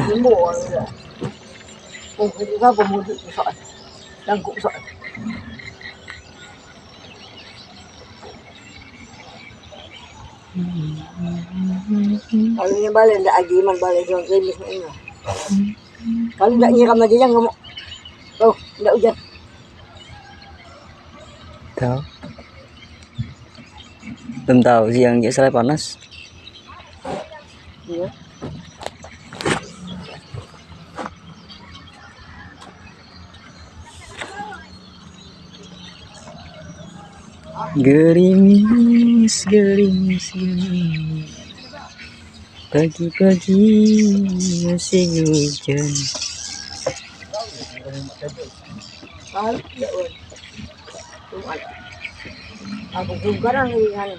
Những mùa rồi. Ồ, cái ra vào mùa cũng sợi. Đang cũng sợi. Kalau ini balik ndak lagi man balik yang krimis ini. Kalau ndak nyiram lagi jangan ngomong. Tuh, ndak hujan. Tahu. Belum tahu siang selai panas. Iya. Gerimis, gerimis, gerimis. Pagi-pagi masih hujan. Aku juga orang ini kan.